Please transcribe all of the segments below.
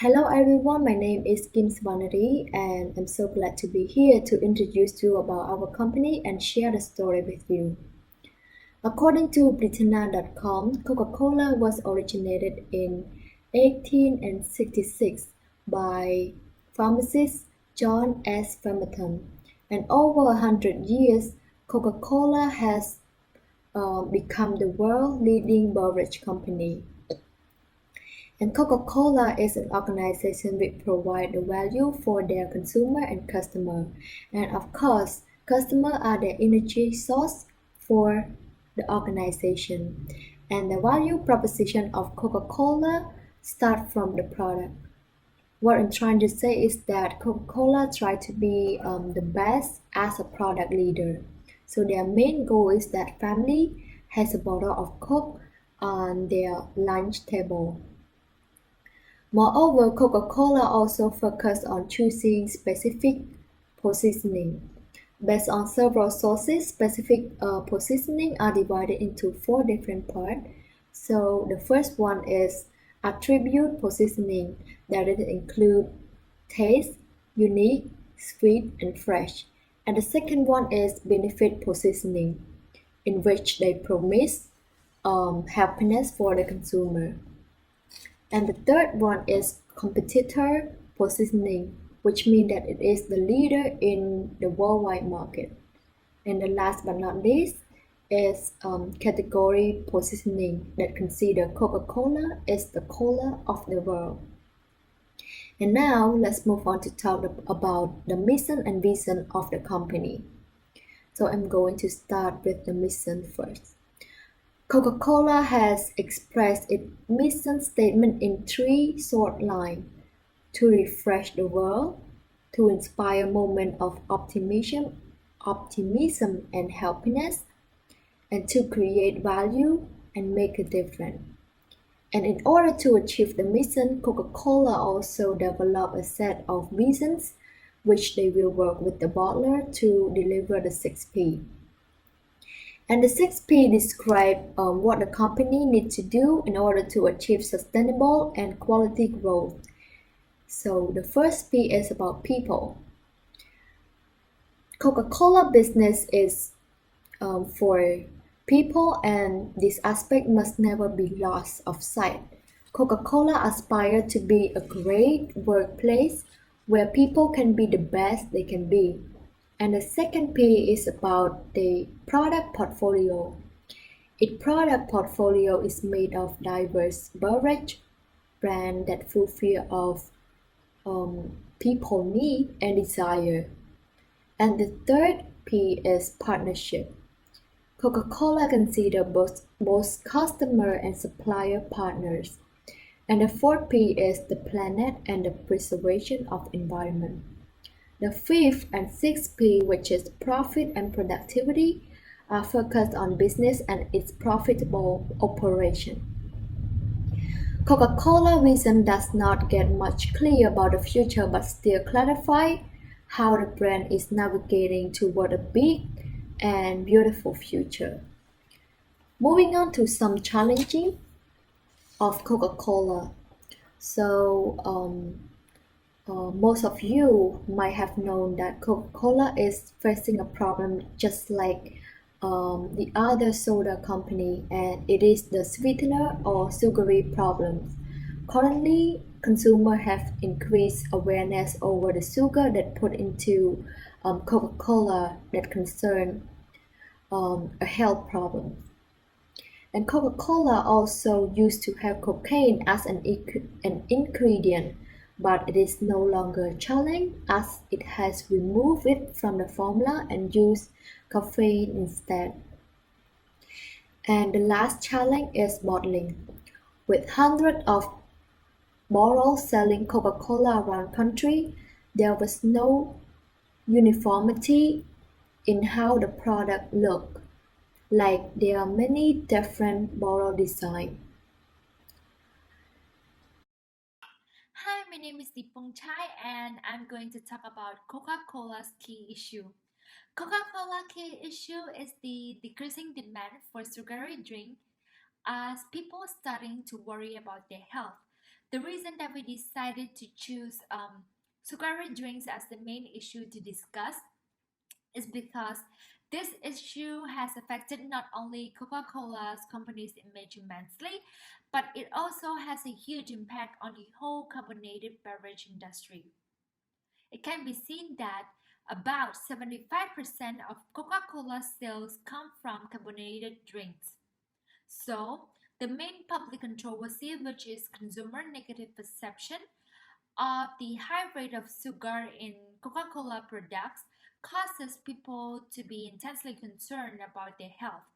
Hello everyone, my name is Kim Svanari and I'm so glad to be here to introduce you about our company and share the story with you. According to Britannia.com, Coca-Cola was originated in 1866 by pharmacist John S. Pemberton, and over 100 years, Coca-Cola has become the world leading beverage company. And Coca-Cola is an organization which provides the value for their consumer and customer. And of course, customers are the energy source for the organization. And the value proposition of Coca-Cola start from the product. What I'm trying to say is that Coca-Cola try to be the best as a product leader. So their main goal is that family has a bottle of Coke on their lunch table. Moreover, Coca-Cola also focused on choosing specific positioning. Based on several sources, specific positioning are divided into four different parts. So the first one is attribute positioning that it include taste, unique, sweet, and fresh. And the second one is benefit positioning, in which they promise happiness for the consumer. And the third one is competitor positioning, which means that it is the leader in the worldwide market. And the last but not least is category positioning that consider Coca-Cola as the cola of the world. And now let's move on to talk about the mission and vision of the company. So I'm going to start with the mission first. Coca-Cola has expressed its mission statement in three short lines: to refresh the world, to inspire moments of optimism and happiness, and to create value and make a difference. And in order to achieve the mission, Coca-Cola also developed a set of visions which they will work with the bottler to deliver the 6P. And the 6P describe what the company needs to do in order to achieve sustainable and quality growth. So the first P is about people. Coca-Cola business is for people, and this aspect must never be lost of sight. Coca-Cola aspires to be a great workplace where people can be the best they can be. And the second P is about the product portfolio. Its product portfolio is made of diverse beverage brands that fulfill of people need and desire. And the third P is partnership. Coca-Cola consider both customer and supplier partners. And the fourth P is the planet and the preservation of environment. The fifth and sixth P, which is profit and productivity, are focused on business and its profitable operation. Coca-Cola vision does not get much clear about the future but still clarify how the brand is navigating toward a big and beautiful future. Moving on to some challenging of Coca-Cola. So most of you might have known that Coca-Cola is facing a problem just like the other soda company, and it is the sweetener or sugary problems. Currently, consumers have increased awareness over the sugar that put into Coca-Cola that concern a health problem. And Coca-Cola also used to have cocaine as an ingredient, but it is no longer a challenge as it has removed it from the formula and used caffeine instead. And the last challenge is bottling. With hundreds of bottles selling Coca-Cola around country, there was no uniformity in how the product looked. Like there are many different bottle designs. Hi, my name is Dipong Chai, and I'm going to talk about Coca-Cola's key issue. Coca-Cola key issue is the decreasing demand for sugary drink as people are starting to worry about their health. The reason that we decided to choose sugary drinks as the main issue to discuss is because this issue has affected not only Coca-Cola's company's image immensely, but it also has a huge impact on the whole carbonated beverage industry. It can be seen that about 75% of Coca-Cola sales come from carbonated drinks. So, the main public controversy, which is consumer negative perception of the high rate of sugar in Coca-Cola products, causes people to be intensely concerned about their health.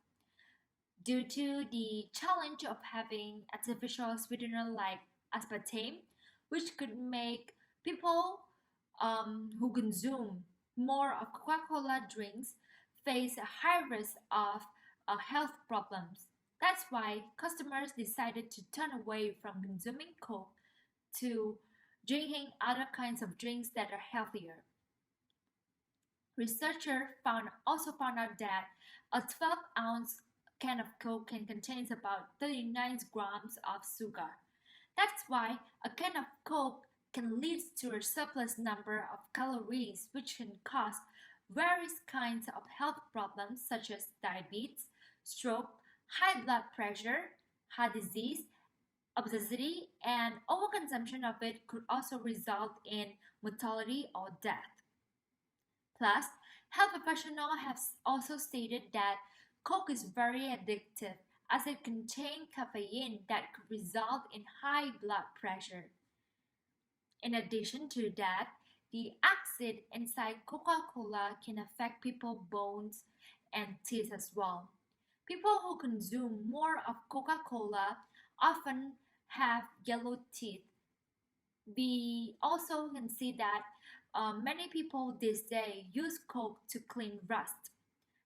Due to the challenge of having artificial sweetener like aspartame, which could make people who consume more of Coca-Cola drinks face a high risk of health problems. That's why customers decided to turn away from consuming Coke to drinking other kinds of drinks that are healthier. Researchers also found out that a 12-ounce can of Coke can contain about 39 grams of sugar. That's why a can of Coke can lead to a surplus number of calories, which can cause various kinds of health problems such as diabetes, stroke, high blood pressure, heart disease, obesity, and overconsumption of it could also result in mortality or death. Plus, health professionals have also stated that Coke is very addictive as it contains caffeine that could result in high blood pressure. In addition to that, the acid inside Coca-Cola can affect people's bones and teeth as well. People who consume more of Coca-Cola often have yellow teeth. We also can see that many people these days use Coke to clean rust.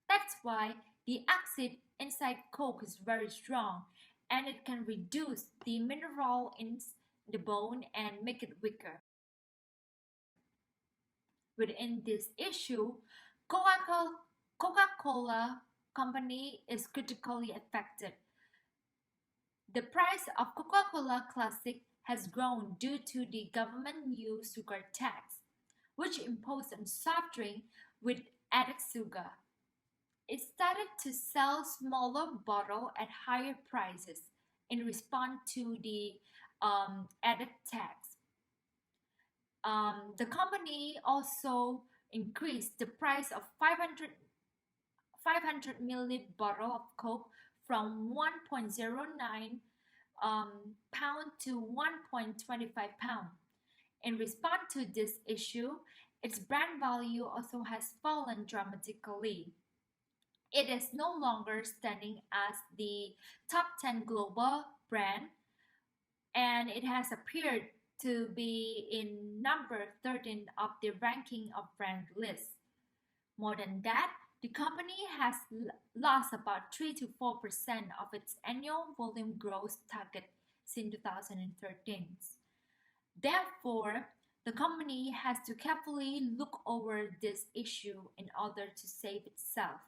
That's why the acid inside Coke is very strong and it can reduce the mineral in the bone and make it weaker. Within this issue, Coca-Cola company is critically affected. The price of Coca-Cola Classic has grown due to the government new sugar tax, which imposed on soft drink with added sugar. It started to sell smaller bottles at higher prices in response to the added tax. The company also increased the price of 500 milliliter bottle of Coke from 1.09 pound to 1.25 pound. In response to this issue, its brand value also has fallen dramatically. It is no longer standing as the top 10 global brand, and it has appeared to be in number 13 of the ranking of brand list. More than that, the company has lost about 3 to 4% of its annual volume growth target since 2013. Therefore, the company has to carefully look over this issue in order to save itself.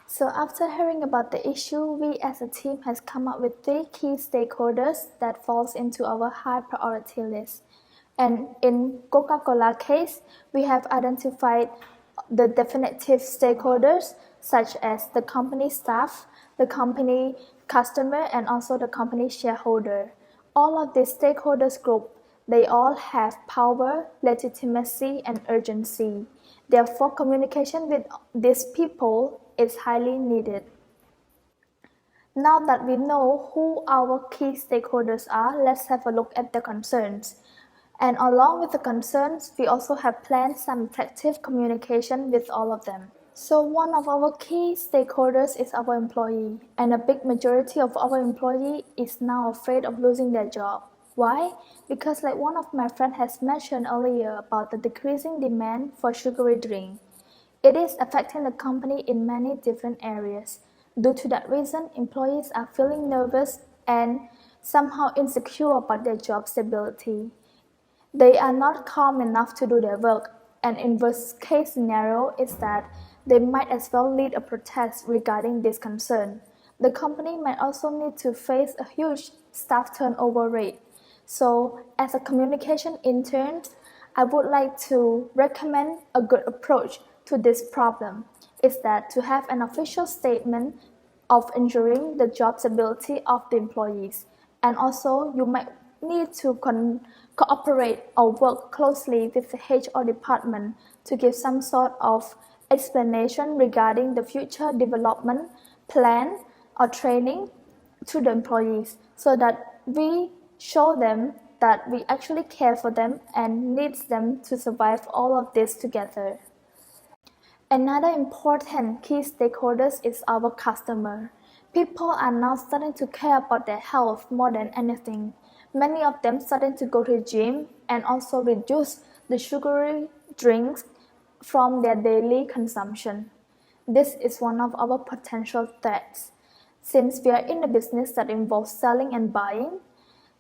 So after hearing about the issue, we as a team has come up with 3 key stakeholders that falls into our high priority list. And in Coca-Cola case, we have identified the definitive stakeholders such as the company staff, the company customer, and also the company shareholder. All of these stakeholders group, they all have power, legitimacy, and urgency. Therefore, communication with these people is highly needed. Now that we know who our key stakeholders are, let's have a look at the concerns. And along with the concerns, we also have planned some effective communication with all of them. So one of our key stakeholders is our employee, and a big majority of our employee is now afraid of losing their job. Why? Because like one of my friends has mentioned earlier about the decreasing demand for sugary drink. It is affecting the company in many different areas. Due to that reason, employees are feeling nervous and somehow insecure about their job stability. They are not calm enough to do their work, and in worst case scenario is that they might as well lead a protest regarding this concern. the company might also need to face a huge staff turnover rate. So, as a communication intern, I would like to recommend a good approach to this problem is that to have an official statement of ensuring the job stability of the employees. And also, you might need to cooperate or work closely with the HR department to give some sort of explanation regarding the future development plan or training to the employees so that we show them that we actually care for them and needs them to survive all of this together. Another important key stakeholder is our customer. People are now starting to care about their health more than anything. Many of them starting to go to the gym and also reduce the sugary drinks from their daily consumption. This is one of our potential threats. Since we are in a business that involves selling and buying,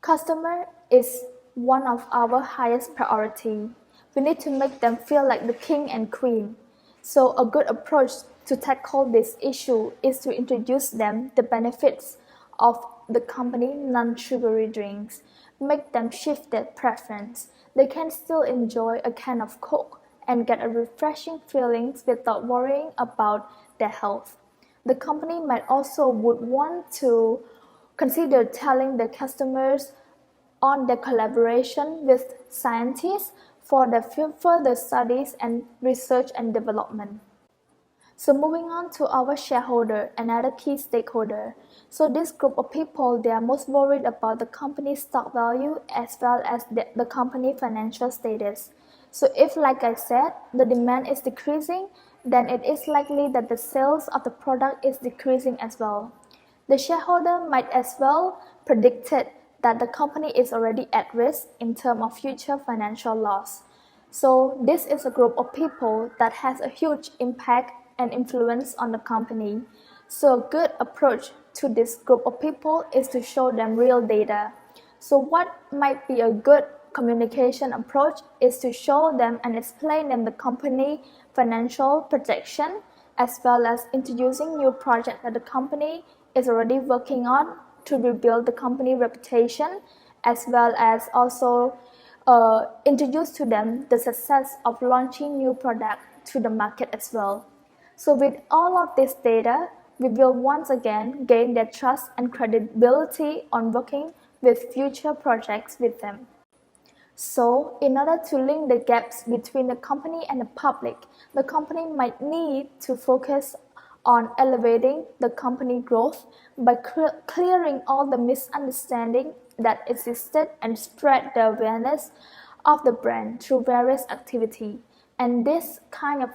customer is one of our highest priority. We need to make them feel like the king and queen. So a good approach to tackle this issue is to introduce them the benefits of the company non-sugary drinks. Make them shift their preference. They can still enjoy a can of Coke and get a refreshing feeling without worrying about their health. The company might also would want to consider telling their customers on their collaboration with scientists for their further studies and research and development. So moving on to our shareholder, another key stakeholder. So this group of people, they are most worried about the company's stock value as well as the company financial status. So if, like I said, the demand is decreasing, then it is likely that the sales of the product is decreasing as well. The shareholder might as well predicted that the company is already at risk in terms of future financial loss. So this is a group of people that has a huge impact and influence on the company. So a good approach to this group of people is to show them real data. So what might be a good communication approach is to show them and explain them the company financial projection as well as introducing new projects that the company is already working on to rebuild the company reputation as well as also introduce to them the success of launching new product to the market as well. So with all of this data, we will once again gain their trust and credibility on working with future projects with them. So, in order to link the gaps between the company and the public, the company might need to focus on elevating the company growth by clearing all the misunderstanding that existed and spread the awareness of the brand through various activity. And this kind of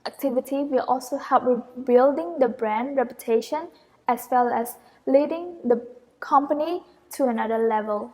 activity will also help rebuilding the brand reputation as well as leading the company to another level.